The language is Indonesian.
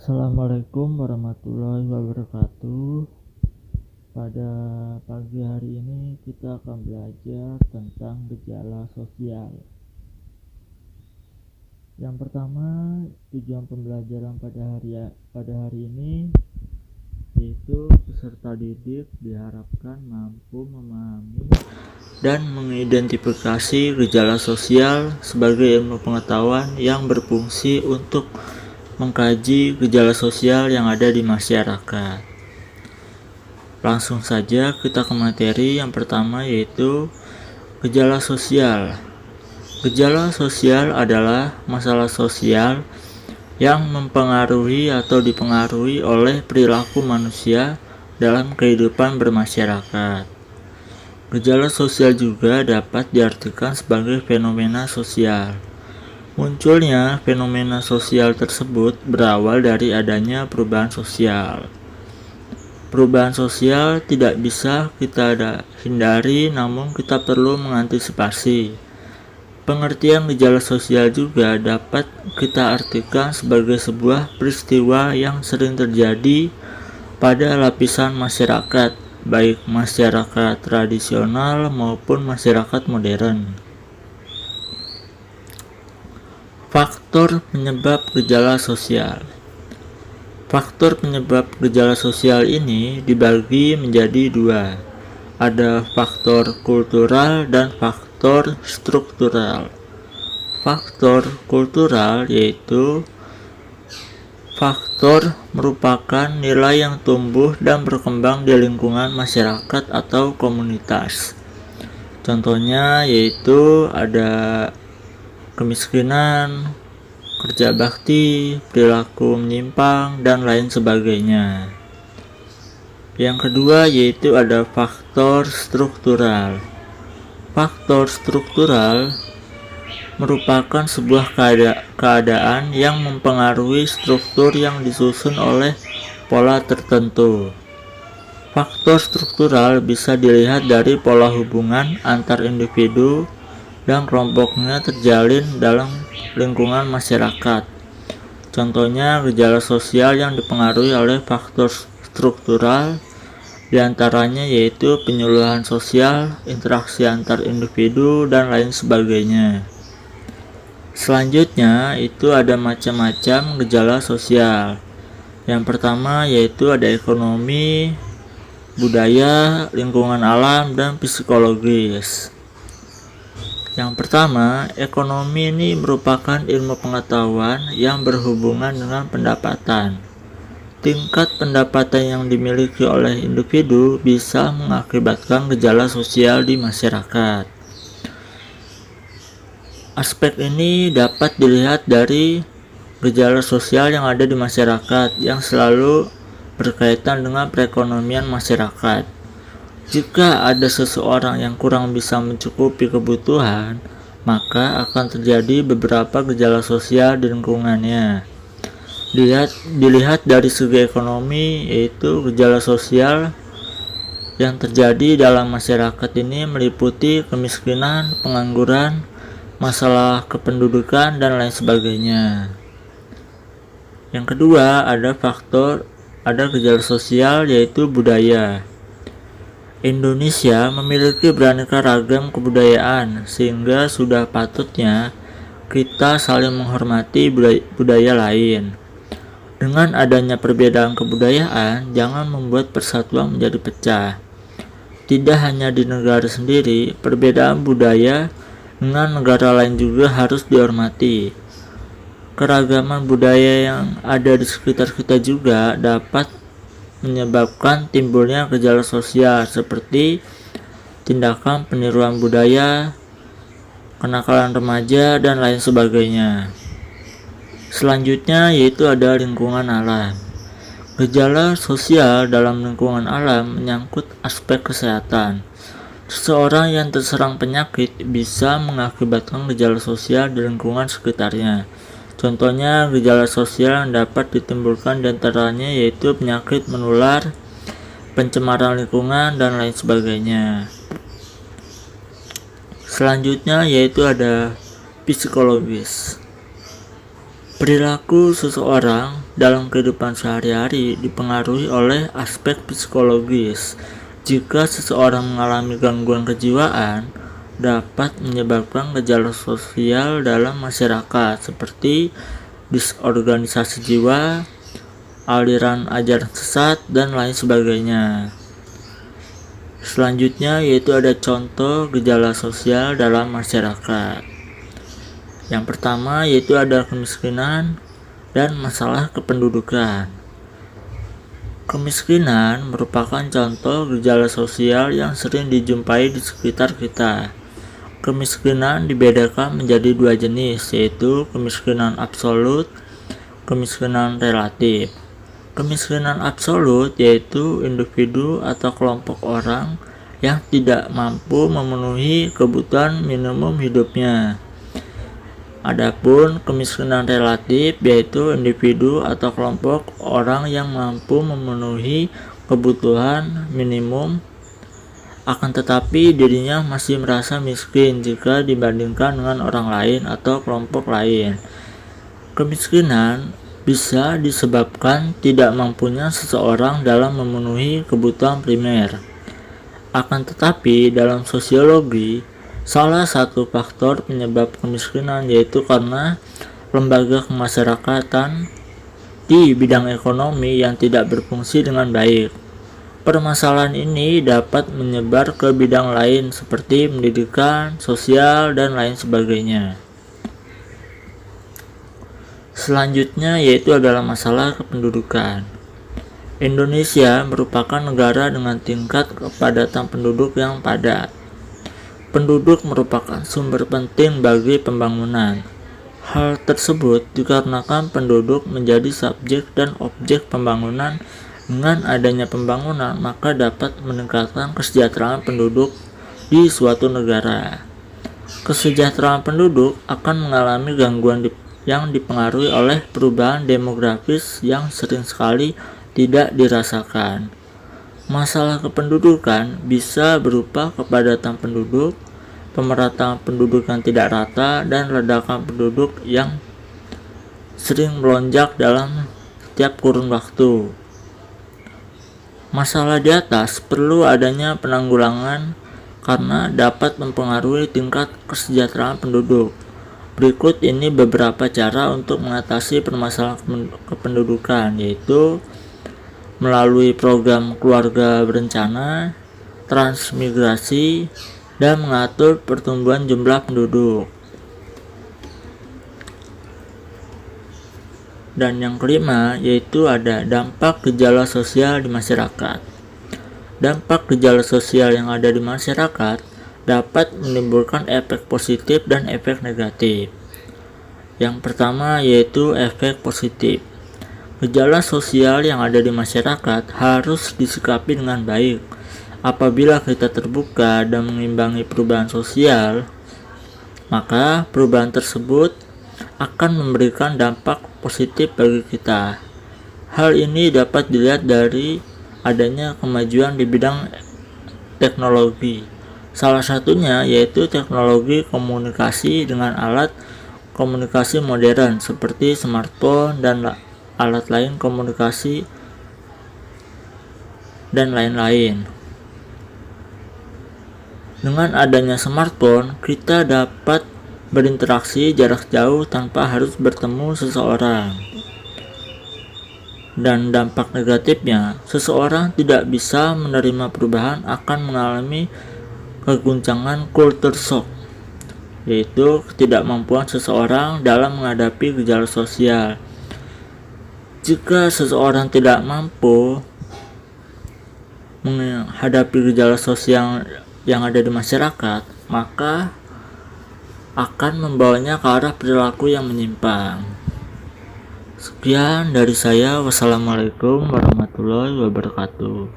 Assalamualaikum warahmatullahi wabarakatuh. Pada pagi hari ini kita akan belajar tentang gejala sosial. Yang pertama, tujuan pembelajaran pada hari ini yaitu peserta didik diharapkan mampu memahami dan mengidentifikasi gejala sosial sebagai ilmu pengetahuan yang berfungsi untuk mengkaji gejala sosial yang ada di masyarakat. Langsung saja kita ke materi yang pertama, yaitu gejala sosial. Gejala sosial adalah masalah sosial yang mempengaruhi atau dipengaruhi oleh perilaku manusia dalam kehidupan bermasyarakat. Gejala sosial juga dapat diartikan sebagai fenomena sosial. Munculnya fenomena sosial tersebut berawal dari adanya perubahan sosial. Perubahan sosial tidak bisa kita hindari, namun kita perlu mengantisipasi. Pengertian gejala sosial juga dapat kita artikan sebagai sebuah peristiwa yang sering terjadi pada lapisan masyarakat, baik masyarakat tradisional maupun masyarakat modern. Faktor penyebab gejala sosial. Faktor penyebab gejala sosial ini dibagi menjadi dua. Ada faktor kultural dan faktor struktural. Faktor kultural yaitu faktor merupakan nilai yang tumbuh dan berkembang di lingkungan masyarakat atau komunitas. Contohnya yaitu ada kemiskinan, kerja bakti, perilaku menyimpang, dan lain sebagainya. Yang kedua yaitu ada faktor struktural. Faktor struktural merupakan sebuah keadaan yang mempengaruhi struktur yang disusun oleh pola tertentu. Faktor struktural bisa dilihat dari pola hubungan antar individu dan kelompoknya terjalin dalam lingkungan masyarakat. Contohnya gejala sosial yang dipengaruhi oleh faktor struktural diantaranya yaitu penyuluhan sosial, interaksi antar individu, dan lain sebagainya. Selanjutnya itu ada macam-macam gejala sosial. Yang pertama yaitu ada ekonomi, budaya, lingkungan alam, dan psikologis. Yang pertama, ekonomi ini merupakan ilmu pengetahuan yang berhubungan dengan pendapatan. Tingkat pendapatan yang dimiliki oleh individu bisa mengakibatkan gejala sosial di masyarakat. Aspek ini dapat dilihat dari gejala sosial yang ada di masyarakat yang selalu berkaitan dengan perekonomian masyarakat. Jika ada seseorang yang kurang bisa mencukupi kebutuhan, maka akan terjadi beberapa gejala sosial di lingkungannya. Dilihat dari segi ekonomi, yaitu gejala sosial yang terjadi dalam masyarakat ini meliputi kemiskinan, pengangguran, masalah kependudukan, dan lain sebagainya. Yang kedua, ada gejala sosial yaitu budaya. Indonesia memiliki beraneka ragam kebudayaan, sehingga sudah patutnya kita saling menghormati budaya lain. Dengan adanya perbedaan kebudayaan, jangan membuat persatuan menjadi pecah. Tidak hanya di negara sendiri, perbedaan budaya dengan negara lain juga harus dihormati. Keragaman budaya yang ada di sekitar kita juga dapat menyebabkan timbulnya gejala sosial seperti tindakan peniruan budaya, kenakalan remaja, dan lain sebagainya. Selanjutnya yaitu ada lingkungan alam. Gejala sosial dalam lingkungan alam menyangkut aspek kesehatan. Seseorang yang terserang penyakit bisa mengakibatkan gejala sosial di lingkungan sekitarnya. Contohnya gejala sosial yang dapat ditimbulkan diantaranya yaitu penyakit menular, pencemaran lingkungan, dan lain sebagainya. Selanjutnya yaitu ada psikologis. Perilaku seseorang dalam kehidupan sehari-hari dipengaruhi oleh aspek psikologis. Jika seseorang mengalami gangguan kejiwaan, dapat menyebabkan gejala sosial dalam masyarakat seperti disorganisasi jiwa, aliran ajaran sesat, dan lain sebagainya. Selanjutnya yaitu ada contoh gejala sosial dalam masyarakat. Yang pertama yaitu ada kemiskinan dan masalah kependudukan. Kemiskinan merupakan contoh gejala sosial yang sering dijumpai di sekitar kita. Kemiskinan dibedakan menjadi dua jenis, yaitu kemiskinan absolut, kemiskinan relatif. Kemiskinan absolut yaitu individu atau kelompok orang yang tidak mampu memenuhi kebutuhan minimum hidupnya. Adapun kemiskinan relatif yaitu individu atau kelompok orang yang mampu memenuhi kebutuhan minimum, akan tetapi dirinya masih merasa miskin jika dibandingkan dengan orang lain atau kelompok lain. Kemiskinan bisa disebabkan tidak mampunya seseorang dalam memenuhi kebutuhan primer. Akan tetapi dalam sosiologi, salah satu faktor penyebab kemiskinan yaitu karena lembaga kemasyarakatan di bidang ekonomi yang tidak berfungsi dengan baik. Permasalahan ini dapat menyebar ke bidang lain seperti pendidikan, sosial, dan lain sebagainya. Selanjutnya yaitu adalah masalah kependudukan. Indonesia merupakan negara dengan tingkat kepadatan penduduk yang padat. Penduduk merupakan sumber penting bagi pembangunan. Hal tersebut dikarenakan penduduk menjadi subjek dan objek pembangunan. Dengan adanya pembangunan, maka dapat meningkatkan kesejahteraan penduduk di suatu negara. Kesejahteraan penduduk akan mengalami gangguan yang dipengaruhi oleh perubahan demografis yang sering sekali tidak dirasakan. Masalah kependudukan bisa berupa kepadatan penduduk, pemerataan penduduk yang tidak rata, dan ledakan penduduk yang sering melonjak dalam setiap kurun waktu. Masalah di atas perlu adanya penanggulangan karena dapat mempengaruhi tingkat kesejahteraan penduduk. Berikut ini beberapa cara untuk mengatasi permasalahan kependudukan, yaitu melalui program keluarga berencana, transmigrasi, dan mengatur pertumbuhan jumlah penduduk. Dan yang kelima yaitu ada dampak gejala sosial di masyarakat. Dampak gejala sosial yang ada di masyarakat dapat menimbulkan efek positif dan efek negatif. Yang pertama yaitu efek positif. Gejala sosial yang ada di masyarakat harus disikapi dengan baik. Apabila kita terbuka dan mengimbangi perubahan sosial, maka perubahan tersebut akan memberikan dampak positif bagi kita. Hal ini dapat dilihat dari adanya kemajuan di bidang teknologi. Salah satunya yaitu teknologi komunikasi dengan alat komunikasi modern seperti smartphone dan alat lain komunikasi dan lain-lain. Dengan adanya smartphone, kita dapat berinteraksi jarak jauh tanpa harus bertemu seseorang. Dan dampak negatifnya, seseorang tidak bisa menerima perubahan, akan mengalami keguncangan culture shock, yaitu ketidakmampuan seseorang dalam menghadapi gejala sosial. Jika seseorang tidak mampu menghadapi gejala sosial yang ada di masyarakat, maka akan membawanya ke arah perilaku yang menyimpang. Sekian dari saya. Wassalamualaikum warahmatullahi wabarakatuh.